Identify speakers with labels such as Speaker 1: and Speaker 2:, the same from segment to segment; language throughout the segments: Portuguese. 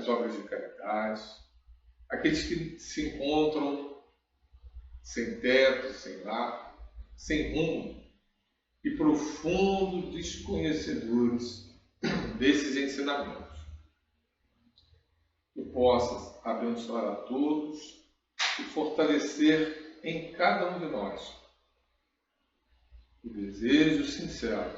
Speaker 1: obras de caridade, aqueles que se encontram sem teto, sem lar, sem rumo e profundos desconhecedores desses ensinamentos. Que possas abençoar a todos e fortalecer em cada um de nós o desejo sincero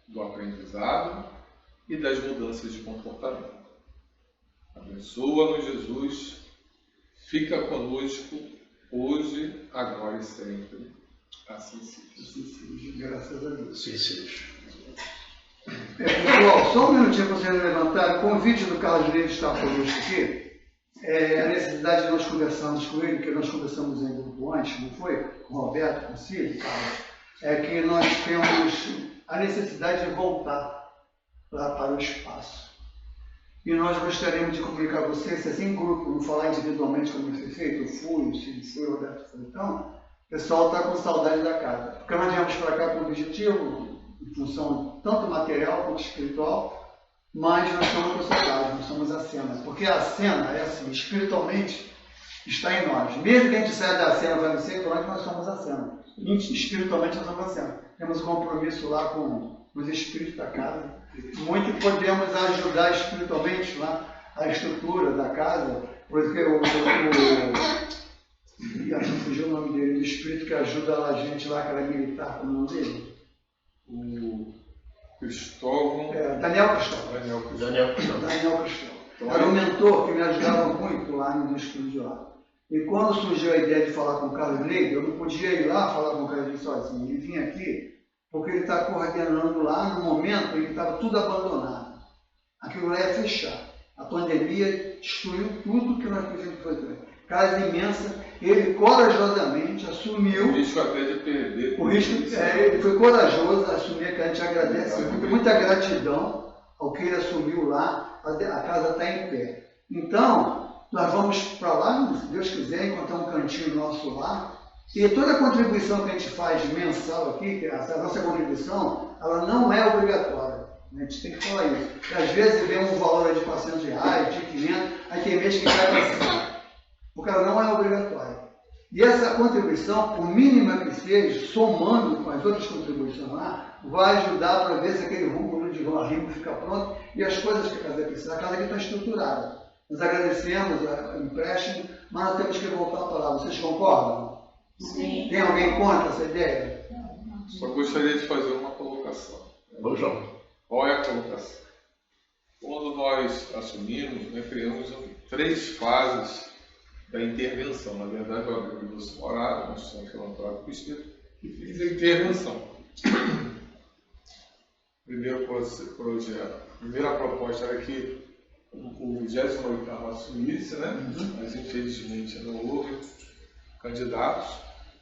Speaker 1: do aprendizado e das mudanças de comportamento. Abençoa-nos, Jesus, fica conosco hoje, agora e sempre. Assim seja.
Speaker 2: Assim seja, graças a Deus.
Speaker 3: Assim seja.
Speaker 2: Pessoal, só um minutinho para vocês levantarem. O convite do Carlos Leite está conosco aqui. A necessidade de nós conversarmos com ele, que nós conversamos em grupo antes, não foi? Com o Roberto, com o Cid, Carlos. É que nós temos a necessidade de voltar lá para o espaço. E nós gostaríamos de comunicar a vocês, se assim em grupo, não falar individualmente como foi feito, eu fui, o Cid foi, o Roberto foi. Então, o pessoal está com saudade da casa. Porque nós viemos para cá com o objetivo, em função tanto material quanto espiritual, mas nós somos personagens, nós somos a cena. Porque a cena é assim, espiritualmente está em nós. Mesmo que a gente saia da cena, vai ser por onde nós somos a cena. Espiritualmente nós somos a cena. Temos um compromisso lá com os espíritos da casa. Muito podemos ajudar espiritualmente lá a estrutura da casa, porque fugiu o nome dele, o espírito que ajuda a gente lá, que era militar, como o nome dele?
Speaker 1: O Cristóvão.
Speaker 2: Daniel Cristóvão.
Speaker 3: Daniel Cristóvão.
Speaker 2: Era um mentor que me ajudava muito lá no estúdio lá. E quando surgiu a ideia de falar com o Carlos Leite, eu não podia ir lá falar com o Carlos Leite sozinho. Ele vinha aqui porque ele está coordenando lá no momento em que estava tudo abandonado. Aquilo lá ia fechar. A pandemia destruiu tudo que nós podíamos fazer. Casa imensa, ele corajosamente assumiu. O
Speaker 1: risco até de perder.
Speaker 2: O risco, ele foi corajoso a assumir, que a gente agradece muito, muita gratidão ao que ele assumiu lá. A casa está em pé. Então, nós vamos para lá, se Deus quiser, encontrar um cantinho nosso lá. E toda a contribuição que a gente faz mensal aqui, que a nossa contribuição, ela não é obrigatória. A gente tem que falar isso. E às vezes vem um valor de R$400, de 500, aí tem mês que cai para cima. Porque ela não é obrigatória. E essa contribuição, por mínima que seja, somando com as outras contribuições lá, vai ajudar para ver se aquele rumo de arrimo fica pronto e as coisas que a casa precisa. A casa aqui está estruturada. Nós agradecemos o empréstimo, mas nós temos que voltar para lá. Vocês concordam?
Speaker 4: Sim.
Speaker 2: Tem alguém contra essa ideia?
Speaker 1: Só gostaria de fazer uma colocação.
Speaker 3: Ô, João.
Speaker 1: Qual é a colocação? Quando nós assumimos, nós criamos 3 fases da intervenção. Na verdade, o abrigo do Doce Morada, a Instituição Filantrópica Espírita, que fez a intervenção. Primeiro projeto, a primeira proposta era que o 28º assumisse, né? Mas infelizmente não houve candidatos.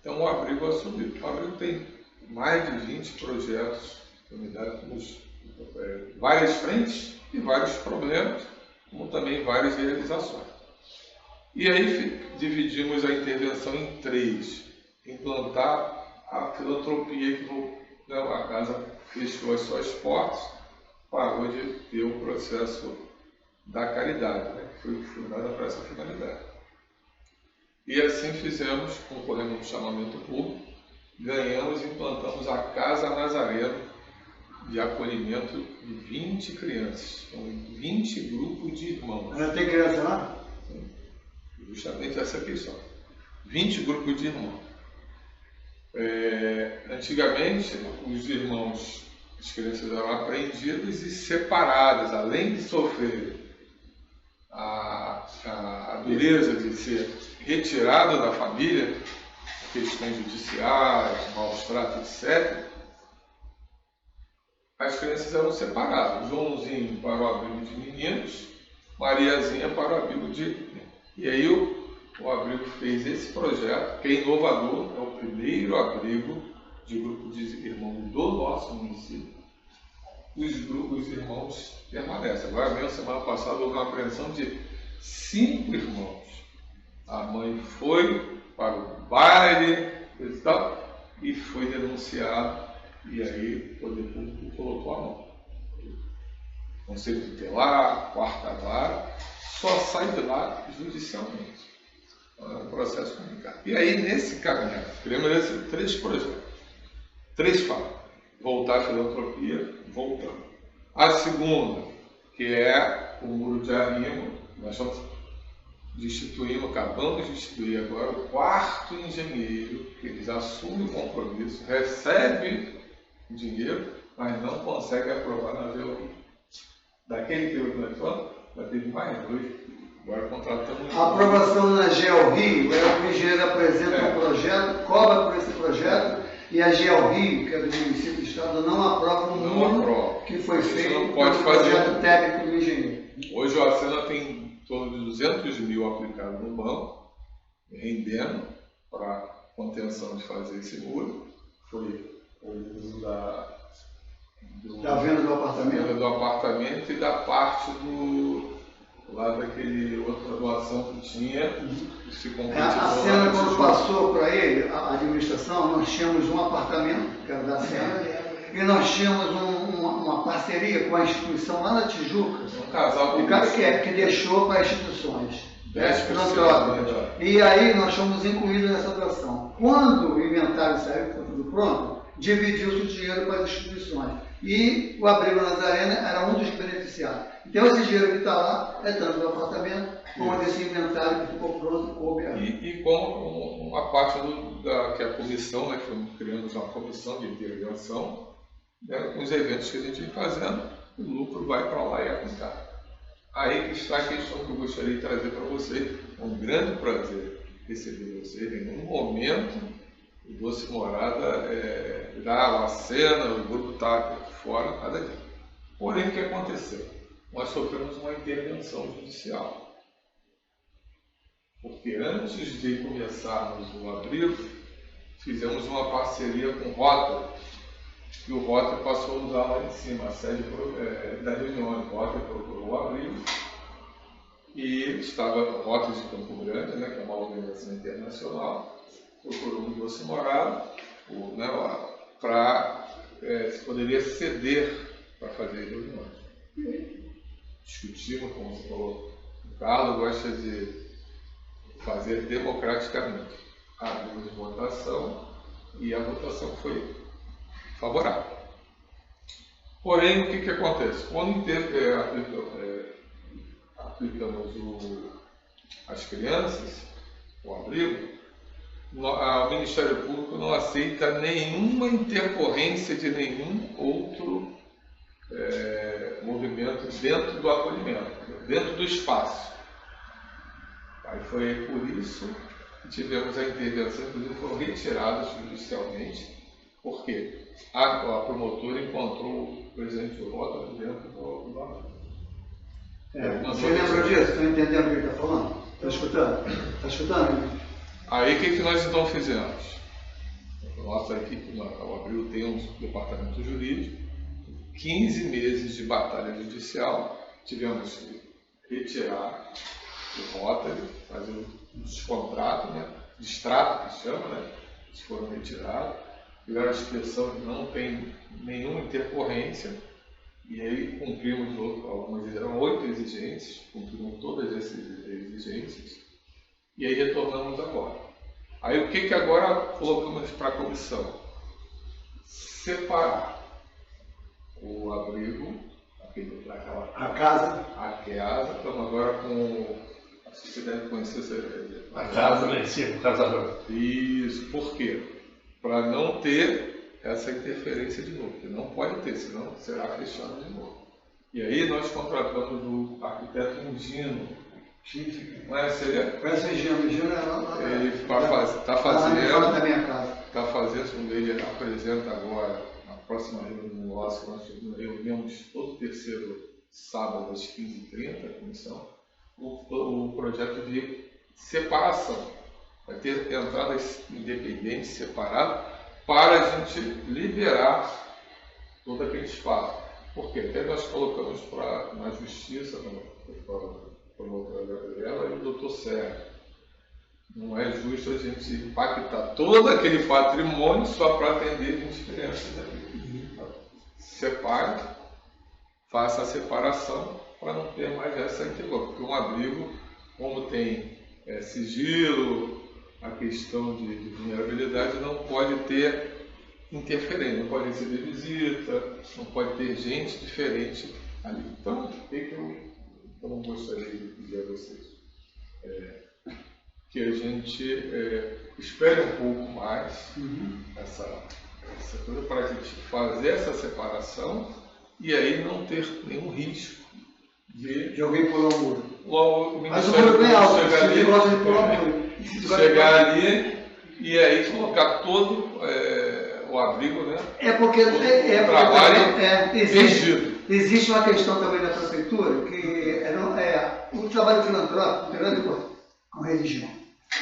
Speaker 1: Então o abrigo assumiu. O abrigo tem mais de 20 projetos da unidade, temos várias frentes e vários problemas, como também várias realizações. E aí dividimos a intervenção em 3. Implantar a filantropia, que a casa fechou as suas portas, parou de ter o processo da caridade, né, que foi fundada para essa finalidade. E assim fizemos, concorrendo no chamamento público, ganhamos e implantamos a Casa Nazareno de acolhimento de 20 crianças, então 20 grupos de irmãos.
Speaker 2: Já tem criança lá?
Speaker 1: Justamente essa questão. 20 grupos de irmãos. Antigamente, os irmãos, as crianças eram apreendidas e separadas, além de sofrer a dureza de ser retirado da família, questões judiciais, maus tratos, etc., as crianças eram separadas. Joãozinho para o abrigo de meninos, Mariazinha para o abrigo de... E aí o abrigo fez esse projeto, que é inovador, é o primeiro abrigo de grupo de irmãos do nosso município. Os irmãos permanecem. Agora mesmo, semana passada, houve uma apreensão de 5 irmãos. A mãe foi para o baile e tal, e foi denunciado, e aí o poder público colocou a mão. Conselho tutelar, 4ª vara, só sai de lá judicialmente. É um processo complicado. E aí, nesse caminhar, criamos esses 3 projetos. 3 fases. Voltar à filantropia, voltando. A segunda, que é o muro de arrimo, nós estamos acabamos de instituir agora o 4º engenheiro, que eles assumem o compromisso, recebe o dinheiro, mas não consegue aprovar na GeoRio. Daquele que eu estou falando, vai ter mais 2. Agora contratamos.
Speaker 2: A aprovação na GeoRio é o engenheiro apresenta um projeto, cobra por esse projeto, e a GeoRio, que é do município do estado, não aprova o muro que foi feito
Speaker 1: no
Speaker 2: projeto técnico do engenheiro.
Speaker 1: Hoje a Acena tem em torno de 200 mil aplicados no banco, rendendo para contenção de fazer esse muro. Foi o uso da
Speaker 2: venda do apartamento
Speaker 1: e da parte lá daquele outra doação que tinha, que se concretizou.
Speaker 2: A Acena, quando passou para ele, a administração, nós tínhamos um apartamento, que era da Acena, e nós tínhamos uma parceria com a instituição lá na Tijuca,
Speaker 1: um casal
Speaker 2: que deixou para instituições filantrópicas. E aí nós fomos incluídos nessa doação. Quando o inventário saiu, ficou tudo pronto, dividiu-se o dinheiro para as instituições. E o Abrigo Nazarena era um dos beneficiados. Então esse dinheiro que está lá é tanto do apartamento, como desse inventário que ficou pronto, coube aí.
Speaker 1: E como uma parte que é a comissão, né, que criamos uma comissão de intervenção, né, com os eventos que a gente vem fazendo, o lucro vai para lá e aplicar. Aí que está a questão que eu gostaria de trazer para vocês. É um grande prazer receber vocês em um momento. O Doce Morada dá a cena, o grupo está fora, nada disso. Porém, o que aconteceu? Nós sofremos uma intervenção judicial. Porque antes de começarmos o abrigo, fizemos uma parceria com o Rota, e o Rota passou a usar lá em cima a sede da reunião. O Rota procurou o abrigo e estava Rota de Campo Grande, né, que é uma organização internacional, procurou o Doce Morada para se poderia ceder para fazer reuniões. Discutimos, como você falou, o Carlos gosta de fazer democraticamente. Abrimos votação e a votação foi favorável. Porém, o que acontece? Quando aplicamos as crianças, o abrigo, o Ministério Público não aceita nenhuma intercorrência de nenhum outro movimento dentro do acolhimento, dentro do espaço. Aí foi por isso que tivemos a intervenção, inclusive foram retiradas judicialmente, porque a promotora encontrou o presidente do Rota dentro do abrigo.
Speaker 2: Você lembra disso? Está entendendo o que ele está falando? Está escutando? Está escutando?
Speaker 1: Aí o que nós então fizemos? Nossa equipe, o Abril tem um departamento jurídico, 15 meses de batalha judicial, tivemos que retirar o Rotary, fazer um descontrato, né? Distrato que chama, né? Eles foram retirados, tiveram a expressão que não tem nenhuma intercorrência, e aí cumprimos algumas, eram 8 exigências, cumprimos todas essas exigências, e aí retornamos agora. Aí o que agora colocamos para a comissão? Separar o abrigo,
Speaker 2: a casa,
Speaker 1: estamos agora com, acho que você deve conhecer
Speaker 3: a casa lá em cima, o casador.
Speaker 1: Isso, por quê? Para não ter essa interferência de novo, porque não pode ter, senão será fechado de novo. E aí nós contratamos o arquiteto Indino. Mas seria.
Speaker 2: Conhece o Indino?
Speaker 1: Ele está fazendo, segundo ele apresenta agora, na próxima reunião nossa, nós reunimos todo terceiro sábado às 15h30, a comissão, o projeto de separação. Vai ter entradas independentes, separadas, para a gente liberar todo aquele espaço. Por quê? Até nós colocamos na justiça, promotora Gabriela e o doutor Sérgio. Não é justo a gente impactar todo aquele patrimônio só para atender 20 crianças. Separe, faça a separação, para não ter mais essa interrupção. Porque um abrigo, como tem sigilo, a questão de vulnerabilidade, não pode ter interferência, não pode receber visita, não pode ter gente diferente ali. Então, o que eu não gostaria de pedir a vocês? Que a gente espere um pouco mais essa coisa para a gente fazer essa separação e aí não ter nenhum risco de
Speaker 2: alguém pular o muro.
Speaker 1: O
Speaker 2: Mas o muro é bem alto, você gosta de pular o muro.
Speaker 1: Chegar ali e aí colocar todo o abrigo, né?
Speaker 2: Porque
Speaker 1: trabalho
Speaker 2: existe uma questão também da prefeitura que o trabalho filantrópico tem nada a ver com religião.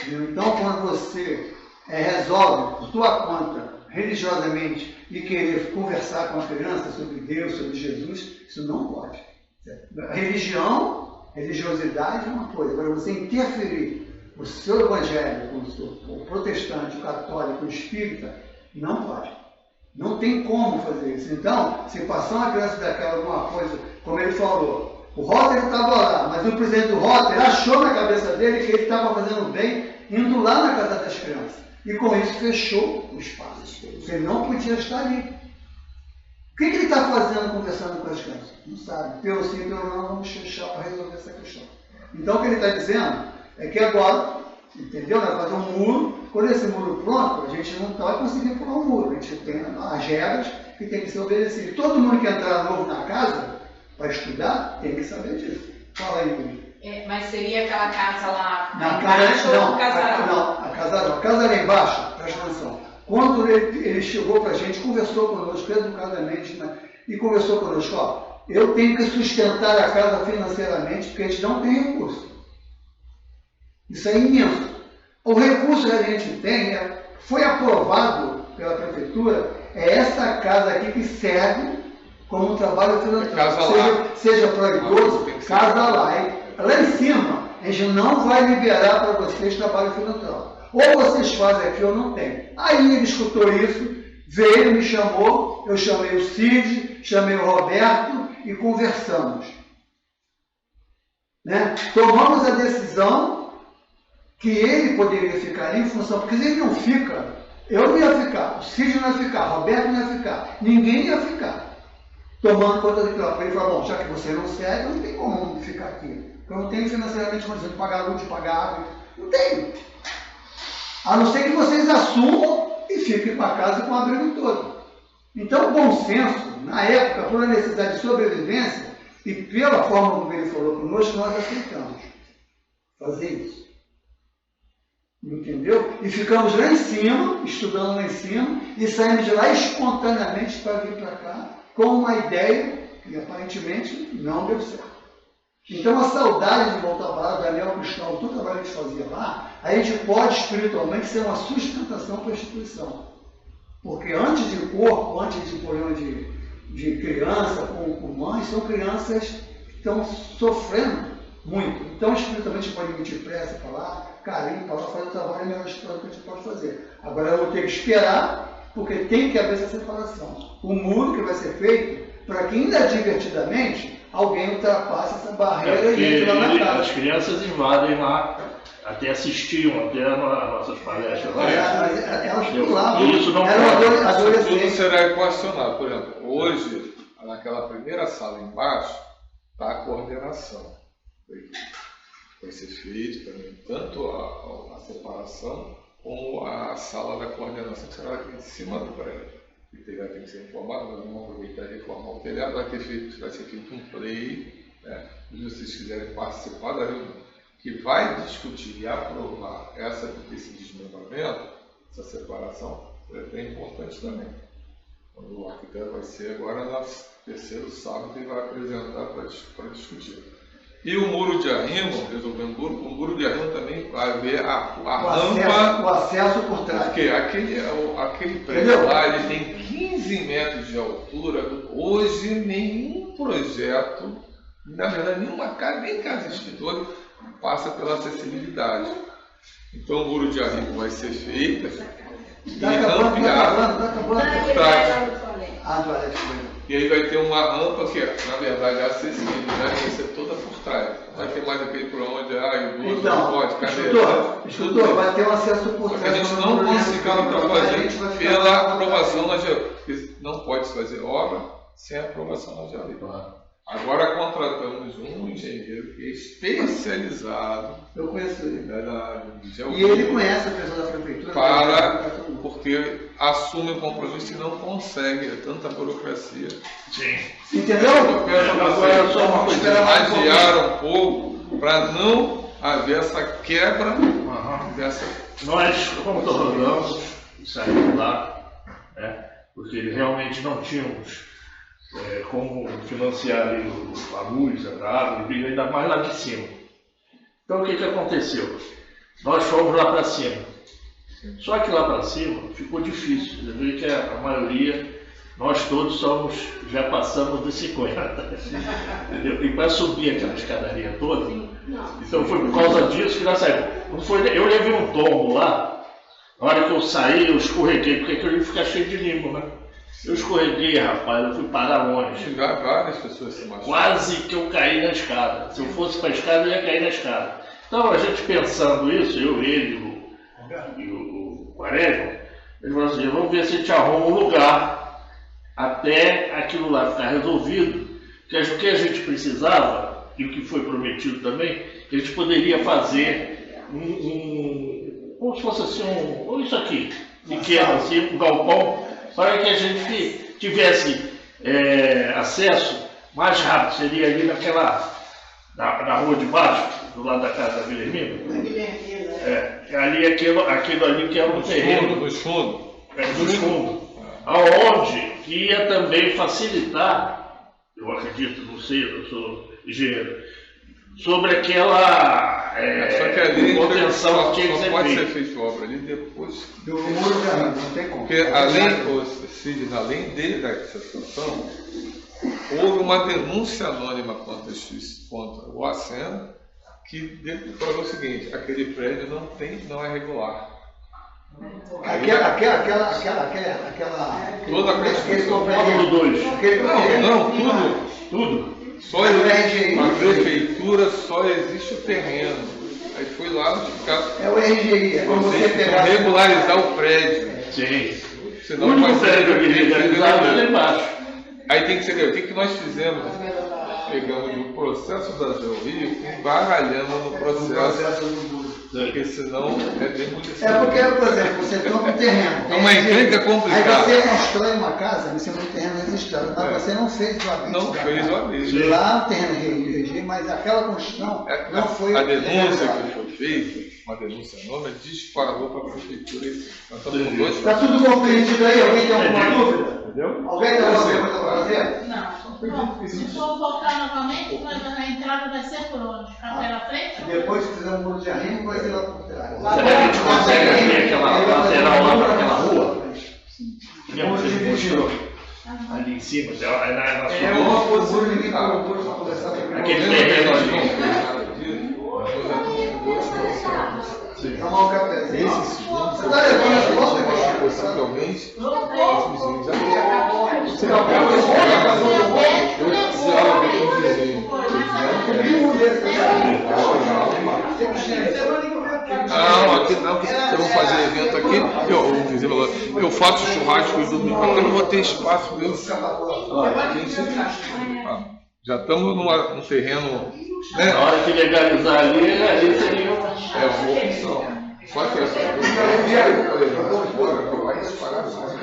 Speaker 2: Entendeu? Então, quando você resolve por tua conta religiosamente e querer conversar com a criança sobre Deus, sobre Jesus, isso não pode. Religiosidade é uma coisa, agora você interferir o seu evangélico, o protestante, o católico, o espírita, não pode. Não tem como fazer isso. Então, se passar uma criança daquela alguma coisa, como ele falou, o Rotary estava lá, mas o presidente do Rotary achou na cabeça dele que ele estava fazendo bem, indo lá na casa das crianças. E com isso fechou o espaço. Ele não podia estar ali. O que ele está fazendo conversando com as crianças? Não sabe. Pelo sim, pelo não, vamos fechar para resolver essa questão. Então, o que ele está dizendo é que agora, entendeu? Nós vamos fazer um muro. Quando esse muro pronto, a gente não vai conseguir pular o muro. A gente tem as regras que tem que ser obedecidas. Todo mundo que entrar novo na casa para estudar tem que saber disso. Fala aí, Luiz.
Speaker 4: Mas seria aquela casa lá
Speaker 2: embaixo
Speaker 4: ou o casarão?
Speaker 2: Não, a casa não. A casa lá embaixo, presta atenção. Quando ele chegou para a gente, conversou conosco educadamente, né, e conversou conosco, eu tenho que sustentar a casa financeiramente, porque a gente não tem recurso. Isso é imenso. O recurso que a gente tem foi aprovado pela prefeitura, essa casa aqui que serve como um trabalho filantrópico. Seja para idoso, casa lá. Lá em cima, a gente não vai liberar para vocês trabalho filantrópico. Ou vocês fazem aqui ou não tem. Aí ele escutou isso, veio, me chamou, eu chamei o Cid, chamei o Roberto e conversamos. Né? Tomamos a decisão que ele poderia ficar ali em função, porque se ele não fica, eu não ia ficar, o Cid não ia ficar, o Roberto não ia ficar, ninguém ia ficar. Tomando conta daquilo. Ele falou, bom, já que você não serve, não tem como ficar aqui. Eu não tenho financeiramente condição de pagar luz, de pagar água. Não tenho. A não ser que vocês assumam e fiquem com a casa e com o abrigo todo. Então, o bom senso, na época, por uma necessidade de sobrevivência, e pela forma como ele falou conosco, nós aceitamos fazer isso. Entendeu? E ficamos lá em cima, estudando lá em cima, e saímos de lá espontaneamente para vir para cá, com uma ideia que aparentemente não deu certo. Então, a saudade de voltar para lá, Daniel Cristóvão, todo o trabalho que a gente fazia lá, a gente pode espiritualmente ser uma sustentação para a instituição. Porque antes de corpo, antes de problema de criança com mãe, são crianças que estão sofrendo muito. Então, espiritualmente, a gente pode emitir pressa para lá, carinho para lá, fazer o trabalho melhor história que a gente pode fazer. Agora, eu vou ter que esperar, porque tem que haver essa separação. O muro que vai ser feito para que, inadvertidamente, alguém ultrapasse essa barreira e entre lá na casa.
Speaker 3: As crianças invadem lá, até assistiam até nas nossas palestras lá.
Speaker 2: Elas pulavam,
Speaker 3: isso não
Speaker 2: eram adolescentes.
Speaker 1: Tudo será equacionado. Por exemplo, hoje, naquela primeira sala embaixo, está a coordenação. Vai ser feito também tanto a separação como a sala da coordenação, que será aqui em cima do prédio. O telhado tem que ser reformado, nós vamos aproveitar e reformar o telhado, vai ser feito um play, né? Se vocês quiserem participar da reunião, que vai discutir e aprovar esse desmembramento, essa separação, é importante também. O arquiteto vai ser agora no terceiro sábado e vai apresentar para discutir. E o muro de arrimo, resolvendo o muro de arrimo também vai haver a rampa.
Speaker 2: O acesso por trás.
Speaker 1: Porque aquele prédio lá, ele tem 15 metros de altura. Hoje, nenhum projeto, na verdade, nenhuma casa, nem casa instituição, passa pela acessibilidade. Então, o muro de arrimo vai ser feito e rampeado por trás.
Speaker 2: Ah, do Alex.
Speaker 1: E aí vai ter uma rampa que, na verdade, é acessível, né? Vai ser toda por trás. Não vai ter mais aquele problema de, o idoso não pode, cadeira.
Speaker 2: Escutou, vai ter um acesso por
Speaker 1: Porque
Speaker 2: trás.
Speaker 1: a gente não conseguiu fazer pela aprovação na GEOI. Porque não pode se fazer obra sem aprovação na GEOI. Agora contratamos um engenheiro que é especializado.
Speaker 2: Eu conheço ele.
Speaker 1: E
Speaker 2: ele conhece a pessoa da prefeitura.
Speaker 1: Porque assume o compromisso e não consegue, é tanta burocracia.
Speaker 3: Sim.
Speaker 2: Entendeu?
Speaker 1: Eu peço a vocês, só uma coisa, adiar um pouco para não haver essa quebra dessa.
Speaker 3: Nós, como tornamos, saímos lá, né, porque realmente não tínhamos como financiar ali a luz, a água, e ainda mais lá de cima. Então o que aconteceu? Nós fomos lá para cima. Só que lá para cima ficou difícil. Você vê que a maioria, nós todos já passamos de 50. Entendeu? E para subir aquela escadaria toda, então foi por causa disso que nós saímos. Eu levei um tombo lá, na hora que eu saí, eu escorreguei, porque aquilo ia ficar cheio de limo, né? Eu escorreguei, rapaz, eu fui parar longe.
Speaker 1: Várias pessoas se machucaram.
Speaker 3: Quase que eu caí na escada. Se eu fosse para a escada, eu ia cair na escada. Então, a gente pensando isso, ele e o Quaresma, eles falaram assim, vamos ver se a gente arruma um lugar até aquilo lá ficar resolvido, que o que a gente precisava, e o que foi prometido também, que a gente poderia fazer como se fosse assim, isso aqui, pequeno assim, um galpão, para que a gente tivesse acesso mais rápido. Seria ali na rua de baixo, do lado da casa da Guilhermina. Ali aquilo ali que era um terreno.
Speaker 1: Dos fundos.
Speaker 3: Dos fundos. Aonde que ia também facilitar, eu acredito, não sei, eu sou engenheiro, sobre aquela
Speaker 1: só que ali
Speaker 3: contenção que tinha que
Speaker 1: só
Speaker 3: ser
Speaker 1: pode
Speaker 3: feita.
Speaker 1: ser feito obra ali depois.
Speaker 2: Do muro de arrimo, não tem como.
Speaker 1: Porque além dessa situação, houve uma denúncia anônima contra o Acena, que provou o seguinte, aquele prédio não é regular. Toda a tudo. Só a prefeitura só existe o terreno. Aí foi lá notificar.
Speaker 2: É o RGI, é como você pegar.
Speaker 1: Regularizar o prédio.
Speaker 3: Sim.
Speaker 1: Senão
Speaker 3: O único
Speaker 1: vai ser
Speaker 3: prédio legalizado é lá embaixo.
Speaker 1: Aí tem que ser. O que nós fizemos? Pegamos o processo da GeoRio e embaralhamos no processo. Porque senão é demolição.
Speaker 2: É porque, por exemplo, você toma um terreno.
Speaker 1: É uma encrenca complicada.
Speaker 2: Aí você constrói uma casa em cima de um terreno registrado, mas você não fez o aviso.
Speaker 1: Não fez o aviso.
Speaker 2: Lá o terreno RGI, mas aquela construção não foi.
Speaker 1: A denúncia que foi feita, uma denúncia anônima, disparou para a prefeitura. Nós estamos com dois.
Speaker 2: Está tudo compreendido aí? Alguém tem alguma dúvida?
Speaker 1: Entendeu?
Speaker 2: Alguém tem alguma pergunta para fazer?
Speaker 5: Não. Bom, se for voltar novamente, a entrada vai ser por onde? Pela frente?
Speaker 2: Depois que fizer um muro de arrimo, vai ser lá por trás.
Speaker 3: Será que a gente consegue abrir aquela lateral lá para aquela rua? Ali em cima, na sua. Aquele terreno ali.
Speaker 2: Tomar um café.
Speaker 1: Esse segundo,
Speaker 2: Você está levando as voltas?
Speaker 1: possivelmente,
Speaker 5: Não.
Speaker 1: os vizinhos aqui não, porque eu vou fazer evento aqui, eu faço churrasco e domingo, porque eu não vou ter espaço mesmo. Já estamos num terreno.
Speaker 3: Na hora que legalizar ali seria uma
Speaker 1: opção. Só que essa vai disparar mais.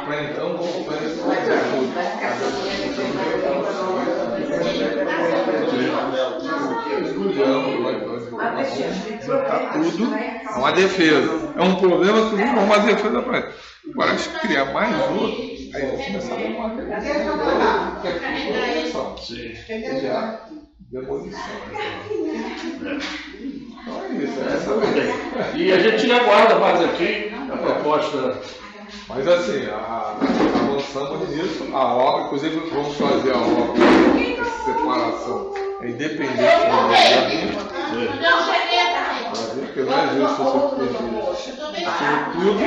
Speaker 1: Para então voltar esse tudo é uma defesa. É um problema que não é uma defesa para ele. Agora, se criar mais outro, aí vai começar a tomar demolição. Então é isso.
Speaker 3: E a gente aguarda mais aqui a proposta.
Speaker 1: Mas assim, avançamos nisso, a obra, inclusive vamos fazer a obra, essa separação é independente do governo.
Speaker 5: Não,
Speaker 1: Porque não é justo você perder.
Speaker 5: Eu também acho.
Speaker 1: Tudo.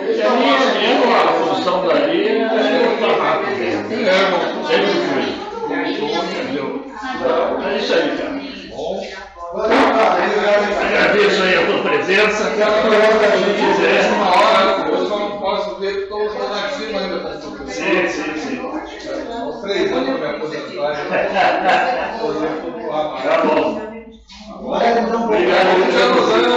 Speaker 3: E aí mesmo a função dali é lutar rápido mesmo. Sempre fui. Entendeu? É isso aí, cara. Agradeço aí a tua presença.
Speaker 1: Uma hora, eu só não posso ver porque estou lá em cima ainda.
Speaker 3: Sim.
Speaker 1: 3 anos para me aposentar.
Speaker 3: Tá bom.
Speaker 2: Agora então,
Speaker 3: Obrigado.